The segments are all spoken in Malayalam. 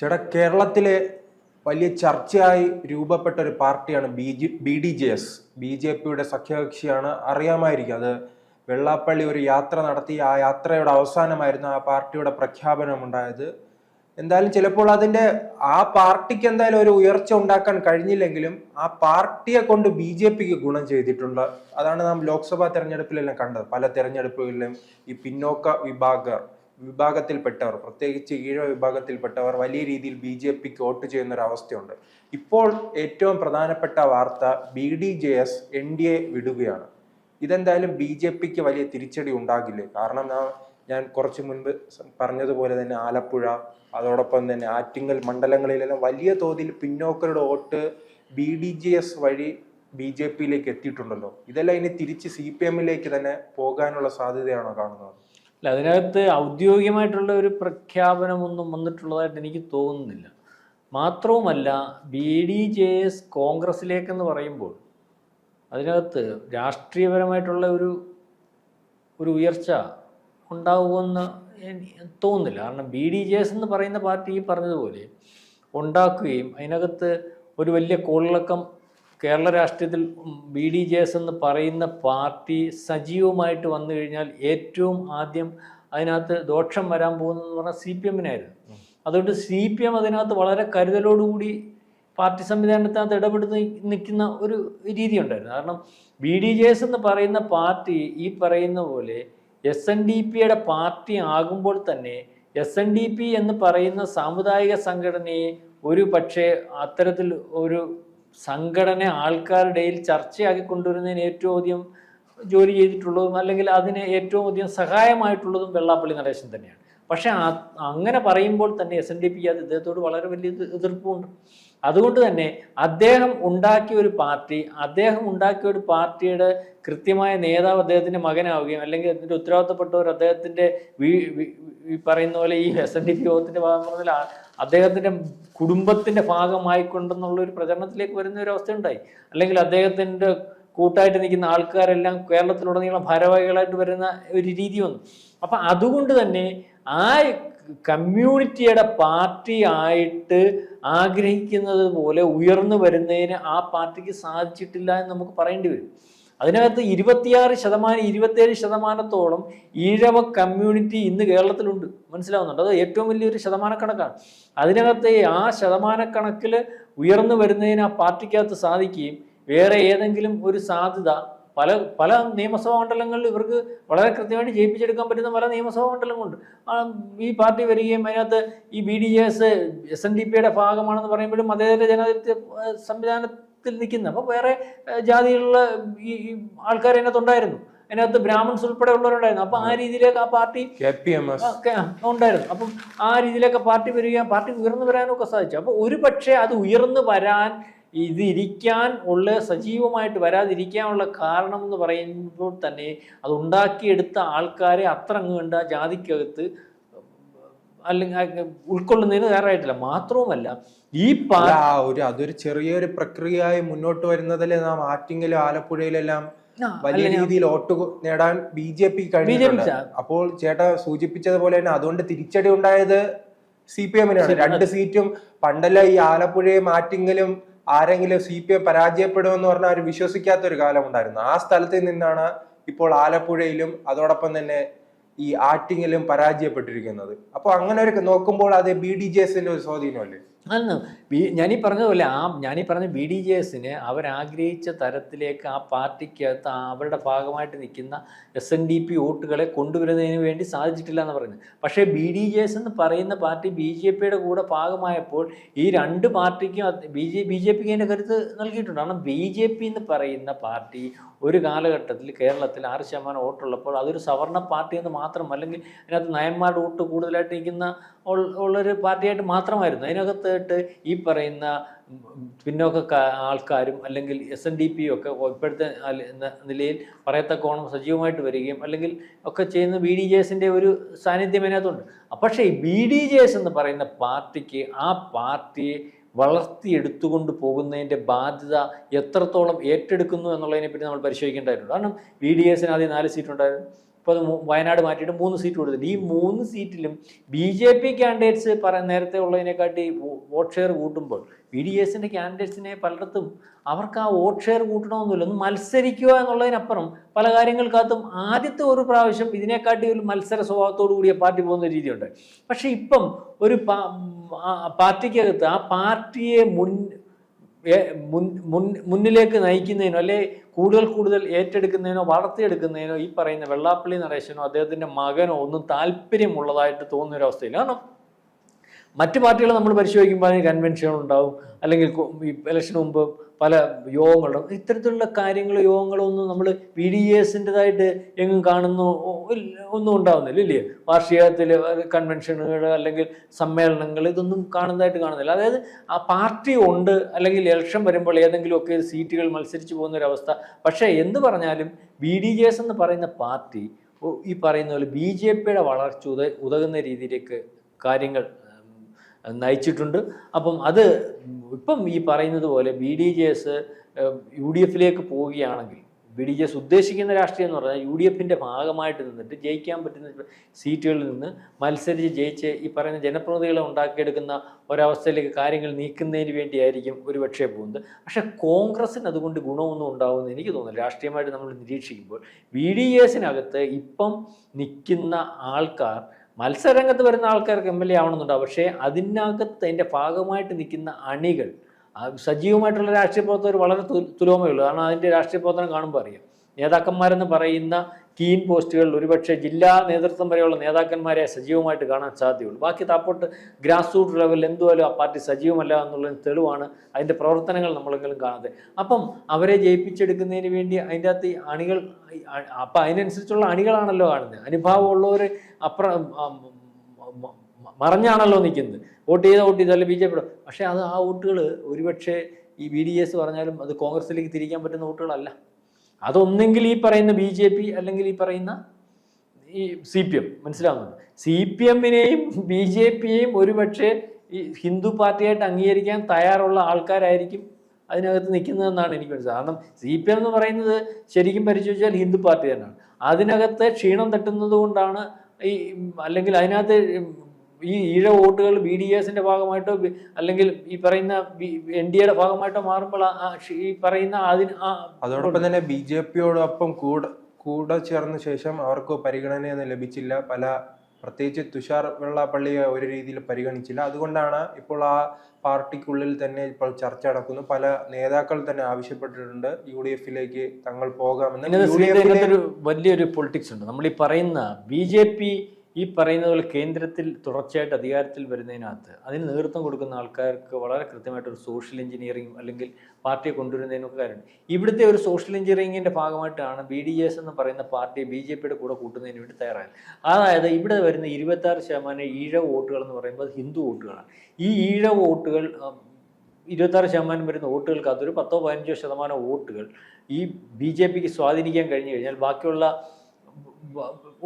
ചേട്ടാ, കേരളത്തിലെ വലിയ ചർച്ചയായി രൂപപ്പെട്ട ഒരു പാർട്ടിയാണ് BDJS. BJPയുടെ സഖ്യകക്ഷിയാണ്, അറിയാമായിരിക്കും. അത് വെള്ളാപ്പള്ളി ഒരു യാത്ര നടത്തി, ആ യാത്രയുടെ അവസാനമായിരുന്നു ആ പാർട്ടിയുടെ പ്രഖ്യാപനം ഉണ്ടായത്. എന്തായാലും ചിലപ്പോൾ ആ പാർട്ടിക്ക് എന്തായാലും ഒരു ഉയർച്ച ഉണ്ടാക്കാൻ കഴിഞ്ഞില്ലെങ്കിലും ആ പാർട്ടിയെ കൊണ്ട് BJPക്ക് ഗുണം ചെയ്തിട്ടുണ്ട്. അതാണ് നാം ലോക്സഭാ തെരഞ്ഞെടുപ്പിലെല്ലാം കണ്ടത്. പല തെരഞ്ഞെടുപ്പുകളിലും ഈ പിന്നോക്ക വിഭാഗത്തിൽപ്പെട്ടവർ, പ്രത്യേകിച്ച് ഈഴവ വിഭാഗത്തിൽപ്പെട്ടവർ വലിയ രീതിയിൽ BJPക്ക് വോട്ട് ചെയ്യുന്ന ഒരു അവസ്ഥയുണ്ട്. ഇപ്പോൾ ഏറ്റവും പ്രധാനപ്പെട്ട വാർത്ത, BDJS NDA വിടുകയാണ്. ഇതെന്തായാലും BJPക്ക് വലിയ തിരിച്ചടി ഉണ്ടാകില്ലേ? കാരണം ഞാൻ കുറച്ചു മുൻപ് പറഞ്ഞതുപോലെ തന്നെ ആലപ്പുഴ, അതോടൊപ്പം തന്നെ ആറ്റിങ്ങൽ മണ്ഡലങ്ങളിലെല്ലാം വലിയ തോതിൽ പിന്നോക്കരുടെ വോട്ട് BDJS വഴി BJPയിലേക്ക് എത്തിയിട്ടുണ്ടല്ലോ. ഇതെല്ലാം ഇനി തിരിച്ച് CPMലേക്ക് തന്നെ പോകാനുള്ള സാധ്യതയാണോ കാണുന്നത്? അല്ല, അതിനകത്ത് ഔദ്യോഗികമായിട്ടുള്ള ഒരു പ്രഖ്യാപനമൊന്നും വന്നിട്ടുള്ളതായിട്ട് എനിക്ക് തോന്നുന്നില്ല. മാത്രവുമല്ല, BDJS കോൺഗ്രസിലേക്കെന്ന് പറയുമ്പോൾ അതിനകത്ത് രാഷ്ട്രീയപരമായിട്ടുള്ള ഒരു ഉയർച്ച ഉണ്ടാകുമെന്ന് തോന്നുന്നില്ല. കാരണം BDJS എന്ന് പറയുന്ന പാർട്ടി ഈ പറഞ്ഞതുപോലെ ഉണ്ടാക്കുകയും അതിനകത്ത് ഒരു വലിയ കോളിളക്കം കേരള രാഷ്ട്രീയത്തിൽ BDJS എന്ന് പറയുന്ന പാർട്ടി സജീവമായിട്ട് വന്നു കഴിഞ്ഞാൽ ഏറ്റവും ആദ്യം അതിനകത്ത് ദോഷം വരാൻ പോകുന്നതെന്ന് പറഞ്ഞാൽ CPMനായിരുന്നു. അതുകൊണ്ട് CPM അതിനകത്ത് വളരെ കരുതലോടുകൂടി പാർട്ടി സംവിധാനത്തിനകത്ത് ഇടപെടുന്ന നിൽക്കുന്ന ഒരു രീതി ഉണ്ടായിരുന്നു. കാരണം BDJS എന്ന് പറയുന്ന പാർട്ടി ഈ പറയുന്ന പോലെ SNDPയുടെ പാർട്ടി ആകുമ്പോൾ തന്നെ SNDP എന്ന് പറയുന്ന സാമുദായിക സംഘടനയെ ഒരു പക്ഷേ അത്തരത്തിൽ ഒരു സംഘടന ആൾക്കാരുടെ ഇടയിൽ ചർച്ചയാക്കി കൊണ്ടുവരുന്നതിന് ഏറ്റവും അധികം ജോലി ചെയ്തിട്ടുള്ളതും അല്ലെങ്കിൽ അതിന് ഏറ്റവും അധികം സഹായമായിട്ടുള്ളതും വെള്ളാപ്പള്ളി നടേശൻ തന്നെയാണ്. പക്ഷെ അങ്ങനെ പറയുമ്പോൾ തന്നെ SNDP അത് ഇദ്ദേഹത്തോട് വളരെ വലിയ എതിർപ്പുണ്ട്. അതുകൊണ്ട് തന്നെ അദ്ദേഹം ഉണ്ടാക്കിയ ഒരു പാർട്ടിയുടെ കൃത്യമായ നേതാവ് അദ്ദേഹത്തിൻ്റെ മകനാവുകയും അല്ലെങ്കിൽ അതിൻ്റെ ഉത്തരവാദിത്തപ്പെട്ടവർ അദ്ദേഹത്തിൻ്റെ ഈ പറയുന്ന പോലെ ഈ SNDP യോഗത്തിൻ്റെ ഭാഗം അദ്ദേഹത്തിൻ്റെ കുടുംബത്തിൻ്റെ ഭാഗമായിക്കൊണ്ടെന്നുള്ള ഒരു പ്രചരണത്തിലേക്ക് വരുന്ന ഒരു അവസ്ഥ ഉണ്ടായി. അല്ലെങ്കിൽ അദ്ദേഹത്തിൻ്റെ കൂട്ടായിട്ട് നിൽക്കുന്ന ആൾക്കാരെല്ലാം കേരളത്തിലുടനീളം ഭാരവാഹികളായിട്ട് വരുന്ന ഒരു രീതി വന്നു. അപ്പം അതുകൊണ്ട് തന്നെ ആ കമ്മ്യൂണിറ്റിയുടെ പാർട്ടി ആയിട്ട് ആഗ്രഹിക്കുന്നത് പോലെ ഉയർന്നു വരുന്നതിന് ആ പാർട്ടിക്ക് സാധിച്ചിട്ടില്ല എന്ന് നമുക്ക് പറയേണ്ടി വരും. അതിനകത്ത് 27% ഈഴവ കമ്മ്യൂണിറ്റി ഇന്ന് കേരളത്തിലുണ്ട്, മനസ്സിലാവുന്നുണ്ട്. അത് ഏറ്റവും വലിയൊരു ശതമാനക്കണക്കാണ്. അതിനകത്ത് ആ ശതമാനക്കണക്കിൽ ഉയർന്നു വരുന്നതിന് ആ പാർട്ടിക്കകത്ത് സാധിക്കുകയും വേറെ ഏതെങ്കിലും ഒരു സാധ്യത പല നിയമസഭാ മണ്ഡലങ്ങളിൽ ഇവർക്ക് വളരെ കൃത്യമായിട്ട് ജയിപ്പിച്ചെടുക്കാൻ പറ്റുന്ന പല നിയമസഭാ മണ്ഡലങ്ങളുണ്ട്. ഈ പാർട്ടി വരികയും അതിനകത്ത് ഈ BDJS SNDPയുടെ ഭാഗമാണെന്ന് പറയുമ്പോഴും അതേതര ജനാധിപത്യ സംവിധാനത്തിൽ നിൽക്കുന്ന അപ്പോൾ വേറെ ജാതിയിലുള്ള ഈ ആൾക്കാർ അതിനകത്തുണ്ടായിരുന്നു. അതിനകത്ത് ബ്രാഹ്മൺസ് ഉൾപ്പെടെ ഉള്ളവരുണ്ടായിരുന്നു. അപ്പം ആ രീതിയിലേക്ക് ആ പാർട്ടി ഉണ്ടായിരുന്നു. അപ്പം ആ രീതിയിലേക്ക് പാർട്ടി വരികയും പാർട്ടി ഉയർന്നു വരാനൊക്കെ സാധിച്ചു. അപ്പോൾ ഒരു പക്ഷേ അത് ഉയർന്നു വരാൻ സജീവമായിട്ട് വരാതിരിക്കാനുള്ള കാരണം എന്ന് പറയുമ്പോൾ തന്നെ അത് ഉണ്ടാക്കിയെടുത്ത ആൾക്കാരെ അത്ര അങ്ങ് കണ്ട ജാതിക്കകത്ത് അല്ലെങ്കിൽ ഉൾക്കൊള്ളുന്നതിന് തയ്യാറായിട്ടില്ല. മാത്രവുമല്ല അതൊരു ചെറിയൊരു പ്രക്രിയയായി മുന്നോട്ട് വരുന്നതല്ലേ നാം ആറ്റിങ്ങലും ആലപ്പുഴയിലെല്ലാം വലിയ രീതിയിൽ വോട്ട് നേടാൻ BJP കഴിഞ്ഞിട്ടുണ്ട്. അപ്പോൾ ചേട്ടാ സൂചിപ്പിച്ചതുപോലെ തന്നെ അതുകൊണ്ട് തിരിച്ചടി ഉണ്ടായത് CPMനാണ്. 2 സീറ്റും പണ്ടല്ല ഈ ആലപ്പുഴയും ആറ്റിങ്ങലും ആരെങ്കിലും CPM പരാജയപ്പെടുമെന്ന് പറഞ്ഞാൽ അവർ വിശ്വസിക്കാത്ത ഒരു കാലം ഉണ്ടായിരുന്നു. ആ സ്ഥലത്ത് നിന്നാണ് ഇപ്പോൾ ആലപ്പുഴയിലും അതോടൊപ്പം തന്നെ ഈ ആറ്റിങ്ങിലും പരാജയപ്പെട്ടിരിക്കുന്നത്. അപ്പോൾ അങ്ങനെ ഒരു നോക്കുമ്പോൾ അത് BDJSന്റെ ഒരു സ്വാധീനമല്ലേ? ഞാനീ പറഞ്ഞതുപോലെ ഞാനീ പറഞ്ഞ BDJSന് അവരാഗ്രഹിച്ച തരത്തിലേക്ക് ആ പാർട്ടിക്കകത്ത് അവരുടെ ഭാഗമായിട്ട് നിൽക്കുന്ന SNDP വോട്ടുകളെ കൊണ്ടുവരുന്നതിന് വേണ്ടി സാധിച്ചിട്ടില്ല എന്ന് പറയുന്നത്. പക്ഷേ BDJS എന്ന് പറയുന്ന പാർട്ടി BJPയുടെ കൂടെ ഭാഗമായപ്പോൾ ഈ 2 പാർട്ടിക്കും BJPക്ക് അതിൻ്റെ കരുത്ത് നൽകിയിട്ടുണ്ട്. കാരണം BJP എന്ന് പറയുന്ന പാർട്ടി ഒരു കാലഘട്ടത്തിൽ കേരളത്തിൽ 6% വോട്ടുള്ളപ്പോൾ അതൊരു സവർണ പാർട്ടി എന്ന് മാത്രം, അല്ലെങ്കിൽ അതിനകത്ത് നായന്മാരുടെ വോട്ട് കൂടുതലായിട്ട് നിൽക്കുന്ന ഉള്ളൊരു പാർട്ടിയായിട്ട് മാത്രമായിരുന്നു. അതിനകത്ത് ഈ പറയുന്ന പിന്നോക്ക ആൾക്കാരും അല്ലെങ്കിൽ SNDPയും ഒക്കെ ഇപ്പോഴത്തെ നിലയിൽ പറയത്തക്കോണം സജീവമായിട്ട് വരികയും അല്ലെങ്കിൽ ഒക്കെ ചെയ്യുന്ന BDJSന്റെ ഒരു സാന്നിധ്യം അതിനകത്തുണ്ട്. പക്ഷേ ഈ BDJS എന്ന് പറയുന്ന പാർട്ടിക്ക് ആ പാർട്ടിയെ വളർത്തിയെടുത്തുകൊണ്ട് പോകുന്നതിൻ്റെ ബാധ്യത എത്രത്തോളം ഏറ്റെടുക്കുന്നു എന്നുള്ളതിനെപ്പറ്റി നമ്മൾ പരിശോധിക്കേണ്ടതായിട്ടുണ്ട്. കാരണം BDJSന് ആദ്യം 4 സീറ്റ് ഉണ്ടായിരുന്നു, ഇപ്പോൾ വയനാട് മാറ്റിയിട്ട് 3 സീറ്റ് കൊടുത്തിട്ട് ഈ 3 സീറ്റിലും BJP ക്യാൻഡിഡേറ്റ്സ് നേരത്തെ ഉള്ളതിനെക്കാട്ടി വോട്ട് ഷെയർ കൂട്ടുമ്പോൾ BDSന്റെ ക്യാൻഡിഡേറ്റ്സിനെ പലയിടത്തും അവർക്ക് ആ വോട്ട് ഷെയർ കൂട്ടണമെന്നില്ല, ഒന്ന് മത്സരിക്കുക എന്നുള്ളതിനപ്പുറം പല കാര്യങ്ങൾക്കകത്തും ആദ്യത്തെ ഒരു പ്രാവശ്യം ഇതിനെക്കാട്ടി ഒരു മത്സര സ്വഭാവത്തോടു കൂടിയ പാർട്ടി പോകുന്ന രീതിയുണ്ട്. പക്ഷെ ഇപ്പം ഒരു പാർട്ടിക്കകത്ത് ആ പാർട്ടിയെ മുന്നിലേക്ക് നയിക്കുന്നതിനോ അല്ലെ കൂടുതൽ ഏറ്റെടുക്കുന്നതിനോ വളർത്തിയെടുക്കുന്നതിനോ ഈ പറയുന്ന വെള്ളാപ്പള്ളി നടേശനോ അദ്ദേഹത്തിൻ്റെ മകനോ ഒന്നും താല്പര്യമുള്ളതായിട്ട് തോന്നുന്ന ഒരു അവസ്ഥയില്ല. കാരണം മറ്റു പാർട്ടികൾ നമ്മൾ പരിശോധിക്കുമ്പോൾ അതിന് കൺവെൻഷനുകൾ ഉണ്ടാവും, അല്ലെങ്കിൽ ഈ ഇലക്ഷന് മുമ്പ് പല യോഗങ്ങളുണ്ടാവും. ഇത്തരത്തിലുള്ള യോഗങ്ങളൊന്നും നമ്മൾ BDSൻ്റെതായിട്ട് എങ്ങും ഒന്നും ഉണ്ടാവുന്നില്ല, ഇല്ലേ? വാർഷികത്തിൽ കൺവെൻഷനുകൾ അല്ലെങ്കിൽ സമ്മേളനങ്ങൾ ഇതൊന്നും കാണുന്നില്ല. അതായത് ആ പാർട്ടി ഉണ്ട്, അല്ലെങ്കിൽ ഇലക്ഷൻ വരുമ്പോൾ ഏതെങ്കിലുമൊക്കെ സീറ്റുകൾ മത്സരിച്ച് പോകുന്നൊരവസ്ഥ. പക്ഷേ എന്ത് പറഞ്ഞാലും BDJS എന്ന് പറയുന്ന പാർട്ടി ഈ പറയുന്ന പോലെ BJPയുടെ വളർച്ച ഉതകുന്ന രീതിയിലേക്ക് കാര്യങ്ങൾ നയിച്ചിട്ടുണ്ട്. അപ്പം അത് ഇപ്പം ഈ പറയുന്നത് പോലെ BDJS UDFിലേക്ക് പോവുകയാണെങ്കിൽ BDJS ഉദ്ദേശിക്കുന്ന രാഷ്ട്രീയം എന്ന് പറഞ്ഞാൽ UDFിൻ്റെ ഭാഗമായിട്ട് നിന്നിട്ട് ജയിക്കാൻ പറ്റുന്ന സീറ്റുകളിൽ നിന്ന് മത്സരിച്ച് ജയിച്ച് ഈ പറയുന്ന ജനപ്രതിനിധികളെ ഉണ്ടാക്കിയെടുക്കുന്ന ഒരവസ്ഥയിലേക്ക് കാര്യങ്ങൾ നീക്കുന്നതിന് വേണ്ടിയായിരിക്കും ഒരുപക്ഷെ പോകുന്നത്. പക്ഷേ കോൺഗ്രസ്സിന് അതുകൊണ്ട് ഗുണമൊന്നും ഉണ്ടാവുമെന്ന് എനിക്ക് തോന്നുന്നു. രാഷ്ട്രീയമായിട്ട് നമ്മൾ നിരീക്ഷിക്കുമ്പോൾ BDJSനകത്ത് ഇപ്പം നിൽക്കുന്ന ആൾക്കാർ, മത്സരരംഗത്ത് വരുന്ന ആൾക്കാർക്ക് MLA ആവണമെന്നുണ്ടാവും, പക്ഷേ അതിനകത്ത് അതിൻ്റെ ഭാഗമായിട്ട് നിൽക്കുന്ന അണികൾ, സജീവമായിട്ടുള്ള രാഷ്ട്രീയ പ്രവർത്തകർ വളരെ തുലോമേ ഉള്ളൂ. കാരണം അതിൻ്റെ രാഷ്ട്രീയ പ്രവർത്തനം കാണുമ്പോൾ അറിയാം. നേതാക്കന്മാരെന്ന് പറയുന്ന കീൻ പോസ്റ്റുകളിൽ ഒരുപക്ഷെ ജില്ലാ നേതൃത്വം വരെയുള്ള നേതാക്കന്മാരെ സജീവമായിട്ട് കാണാൻ സാധ്യതയുള്ളൂ. ബാക്കി താപ്പോട്ട് ഗ്രാസ് റൂട്ട് ലെവലിൽ എന്തുപോലും ആ പാർട്ടി സജീവമല്ല എന്നുള്ളതിന് തെളിവാണ് അതിൻ്റെ പ്രവർത്തനങ്ങൾ നമ്മളെങ്കിലും കാണാതെ. അപ്പം അവരെ ജയിപ്പിച്ചെടുക്കുന്നതിന് വേണ്ടി അതിൻ്റെ അകത്ത് അണികൾ, അപ്പം അതിനനുസരിച്ചുള്ള അണികളാണല്ലോ കാണുന്നത്. അനുഭാവമുള്ളവർ മറഞ്ഞാണല്ലോ നിൽക്കുന്നത്. വോട്ട് ചെയ്ത് അല്ലെ BJP. പക്ഷേ ആ വോട്ടുകൾ ഒരുപക്ഷെ ഈ BDS പറഞ്ഞാലും അത് കോൺഗ്രസിലേക്ക് തിരിക്കാൻ പറ്റുന്ന വോട്ടുകളല്ല. അതൊന്നെങ്കിൽ ഈ പറയുന്ന BJP അല്ലെങ്കിൽ ഈ പറയുന്ന ഈ CPM. മനസ്സിലാവുന്നുണ്ട്? CPMനെയും BJPയെയും ഒരുപക്ഷെ ഈ ഹിന്ദു പാർട്ടിയായിട്ട് അംഗീകരിക്കാൻ തയ്യാറുള്ള ആൾക്കാരായിരിക്കും അതിനകത്ത് നിൽക്കുന്നതെന്നാണ് എനിക്ക് മനസ്സിലായത്. കാരണം CPM എന്ന് പറയുന്നത് ശരിക്കും പരിശോധിച്ചാൽ ഹിന്ദു പാർട്ടി തന്നെയാണ്. അതിനകത്ത് ക്ഷീണം തട്ടുന്നത് കൊണ്ടാണ് അല്ലെങ്കിൽ അതിനകത്ത് ഈ ഈഴ വോട്ടുകൾ BDSന്റെ ഭാഗമായിട്ടോ അല്ലെങ്കിൽ ഈ പറയുന്ന NDAയുടെ ഭാഗമായിട്ടോ മാറുമ്പോൾ ഈ പറയുന്ന അതോടൊപ്പം തന്നെ BJPയോടൊപ്പം കൂടെ ചേർന്ന ശേഷം അവർക്ക് പരിഗണനയൊന്നും ലഭിച്ചില്ല. പ്രത്യേകിച്ച് തുഷാർ വെള്ളാപ്പള്ളിയെ ഒരു രീതിയിൽ പരിഗണിച്ചില്ല. അതുകൊണ്ടാണ് ഇപ്പോൾ ആ പാർട്ടിക്കുള്ളിൽ തന്നെ ഇപ്പോൾ ചർച്ച നടക്കുന്നു. പല നേതാക്കൾ തന്നെ ആവശ്യപ്പെട്ടിട്ടുണ്ട് UDFിലേക്ക് തങ്ങൾ പോകാമെന്ന്. വലിയൊരു പൊളിറ്റിക്സ് ഉണ്ട്. നമ്മൾ ഈ പറയുന്ന BJP ഈ പറയുന്ന പോലെ കേന്ദ്രത്തിൽ തുടർച്ചയായിട്ട് അധികാരത്തിൽ വരുന്നതിനകത്ത് അതിന് നേതൃത്വം കൊടുക്കുന്ന ആൾക്കാർക്ക് വളരെ കൃത്യമായിട്ടൊരു സോഷ്യൽ എഞ്ചിനീയറിംഗ് അല്ലെങ്കിൽ പാർട്ടിയെ കൊണ്ടുവരുന്നതിനൊക്കെ കാര്യം. ഇവിടുത്തെ ഒരു സോഷ്യൽ എഞ്ചിനീയറിംഗിൻ്റെ ഭാഗമായിട്ടാണ് BDS എന്ന് പറയുന്ന പാർട്ടിയെ BJPയുടെ കൂടെ കൂട്ടുന്നതിന് വേണ്ടി തയ്യാറായത്. അതായത് ഇവിടെ വരുന്ന 26% ഈഴവ വോട്ടുകൾ എന്ന് പറയുമ്പോൾ ഹിന്ദു വോട്ടുകളാണ്. ഈ ഈഴവ വോട്ടുകൾ 26% വരുന്ന വോട്ടുകൾക്ക് അതൊരു 10-15% വോട്ടുകൾ ഈ BJPക്ക് സ്വാധീനിക്കാൻ കഴിഞ്ഞു കഴിഞ്ഞാൽ ബാക്കിയുള്ള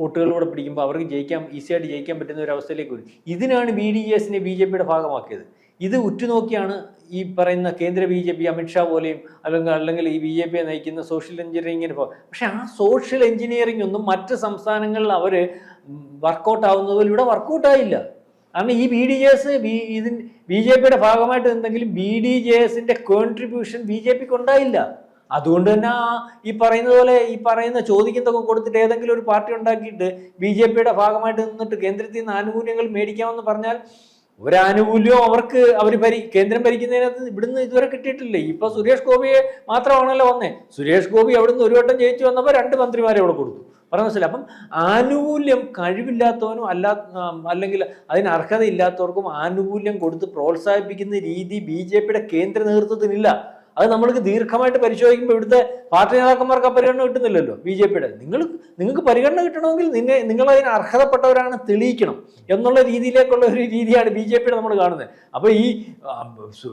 വോട്ടുകളിലൂടെ പിടിക്കുമ്പോൾ അവർക്ക് ഈസിയായിട്ട് ജയിക്കാൻ പറ്റുന്ന ഒരു അവസ്ഥയിലേക്ക് വരും. ഇതിനാണ് BDSനെ BJPയുടെ ഭാഗമാക്കിയത്. ഇത് ഉറ്റുനോക്കിയാണ് ഈ പറയുന്ന കേന്ദ്ര BJP അമിത്ഷാ പോലെയും അല്ലെങ്കിൽ ഈ BJPയെ നയിക്കുന്ന സോഷ്യൽ എഞ്ചിനീയറിംഗിന് പോകും. പക്ഷെ ആ സോഷ്യൽ എഞ്ചിനീയറിംഗ് ഒന്നും മറ്റ് സംസ്ഥാനങ്ങളിൽ അവർ വർക്കൗട്ട് ആവുന്നത് പോലെ ഇവിടെ വർക്കൗട്ടായില്ല. കാരണം ഈ BJPയുടെ ഭാഗമായിട്ട് എന്തെങ്കിലും BDJSന്റെ കോൺട്രിബ്യൂഷൻ BJPക്ക് ഉണ്ടായില്ല. അതുകൊണ്ട് തന്നെ ഈ പറയുന്നത് പോലെ ഈ പറയുന്ന ചോദിക്കുന്നതൊക്കെ കൊടുത്തിട്ട് ഏതെങ്കിലും ഒരു പാർട്ടി ഉണ്ടാക്കിയിട്ട് BJPയുടെ ഭാഗമായിട്ട് നിന്നിട്ട് കേന്ദ്രത്തിൽ നിന്ന് ആനുകൂല്യങ്ങൾ മേടിക്കാമെന്ന് പറഞ്ഞാൽ ഒരാനുകൂല്യവും അവർ കേന്ദ്രം ഭരിക്കുന്നതിനകത്ത് ഇവിടുന്ന് ഇതുവരെ കിട്ടിയിട്ടില്ല. ഇപ്പൊ സുരേഷ് ഗോപിയെ മാത്രമാണല്ലോ വന്നേ. സുരേഷ് ഗോപി അവിടുന്ന് ഒരു വട്ടം ജയിച്ചു വന്നപ്പോൾ 2 മന്ത്രിമാരെ അവിടെ കൊടുത്തു. പറഞ്ഞ മനസ്സിലായി. അപ്പം ആനുകൂല്യം കഴിവില്ലാത്തവനും അല്ലെങ്കിൽ അതിന് അർഹതയില്ലാത്തവർക്കും ആനുകൂല്യം കൊടുത്ത് പ്രോത്സാഹിപ്പിക്കുന്ന രീതി BJPയുടെ കേന്ദ്ര നേതൃത്വത്തിനില്ല. അത് നമ്മൾക്ക് ദീർഘമായിട്ട് പരിശോധിക്കുമ്പോൾ ഇവിടുത്തെ പാർട്ടി നേതാക്കന്മാർക്ക് ആ പരിഗണന കിട്ടുന്നില്ലല്ലോ. BJPയുടെ നിങ്ങൾക്ക് പരിഗണന കിട്ടണമെങ്കിൽ നിങ്ങൾ അതിന് അർഹതപ്പെട്ടവരാണ് തെളിയിക്കണം എന്നുള്ള രീതിയിലേക്കുള്ള ഒരു രീതിയാണ് BJPയുടെ നമ്മൾ കാണുന്നത്. അപ്പോൾ ഈ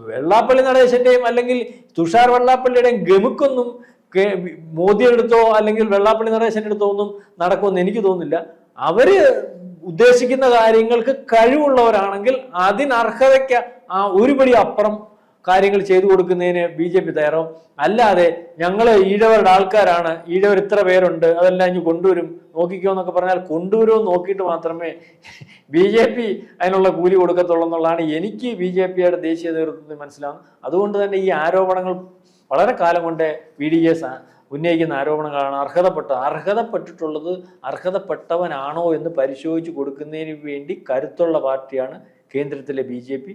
വെള്ളാപ്പള്ളി നടേശന്റെയും അല്ലെങ്കിൽ തുഷാർ വെള്ളാപ്പള്ളിയുടെയും ഗമുക്കൊന്നും മോദിയുടെ അടുത്തോ അല്ലെങ്കിൽ വെള്ളാപ്പള്ളി നടേശന്റെ അടുത്തോ ഒന്നും നടക്കുമെന്ന് എനിക്ക് തോന്നുന്നില്ല. അവര് ഉദ്ദേശിക്കുന്ന കാര്യങ്ങൾക്ക് കഴിവുള്ളവരാണെങ്കിൽ അതിനർഹതയ്ക്ക് ഒരുപടി അപ്പുറം കാര്യങ്ങൾ ചെയ്തു കൊടുക്കുന്നതിന് BJP തയ്യാറാവും. അല്ലാതെ ഞങ്ങൾ ഈഴവരുടെ ആൾക്കാരാണ്, ഈഴവർ ഇത്ര പേരുണ്ട്, അതെല്ലാം ഇനി കൊണ്ടുവരും, നോക്കിക്കോ എന്നൊക്കെ പറഞ്ഞാൽ കൊണ്ടുവരുമോ നോക്കിയിട്ട് മാത്രമേ BJP അതിനുള്ള കൂലി കൊടുക്കത്തുള്ളൂ എന്നുള്ളതാണ് എനിക്ക് BJPയുടെ ദേശീയ നേതൃത്വത്തിൽ മനസ്സിലാവുന്നത്. അതുകൊണ്ട് തന്നെ ഈ ആരോപണങ്ങൾ വളരെ കാലം കൊണ്ട് BDJS ഉന്നയിക്കുന്ന ആരോപണങ്ങളാണ് അർഹതപ്പെട്ടിട്ടുള്ളത് അർഹതപ്പെട്ടവനാണോ എന്ന് പരിശോധിച്ച് കൊടുക്കുന്നതിന് വേണ്ടി കരുത്തുള്ള പാർട്ടിയാണ് കേന്ദ്രത്തിലെ BJP.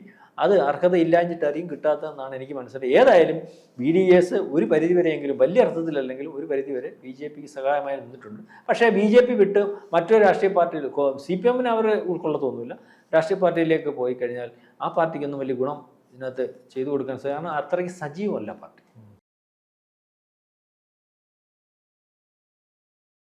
അത് അർഹതയില്ലാഞ്ഞിട്ടായിരിക്കും കിട്ടാത്തതെന്നാണ് എനിക്ക് മനസ്സിലായത്. ഏതായാലും BDJS ഒരു പരിധിവരെയെങ്കിലും, വലിയ അർത്ഥത്തിലല്ലെങ്കിലും ഒരു പരിധിവരെ BJPക്ക് സഹായമായി നിന്നിട്ടുണ്ട്. പക്ഷേ BJP വിട്ട് മറ്റൊരു രാഷ്ട്രീയ പാർട്ടിയിൽ, CPM അവർ ഉൾക്കൊള്ളത്തൊന്നുമില്ല, രാഷ്ട്രീയ പാർട്ടിയിലേക്ക് പോയി കഴിഞ്ഞാൽ ആ പാർട്ടിക്കൊന്നും വലിയ ഗുണം ഇതിനകത്ത് ചെയ്തു കൊടുക്കാൻ സാധിക്കും. കാരണം അത്രയ്ക്ക് സജീവമല്ല പാർട്ടി.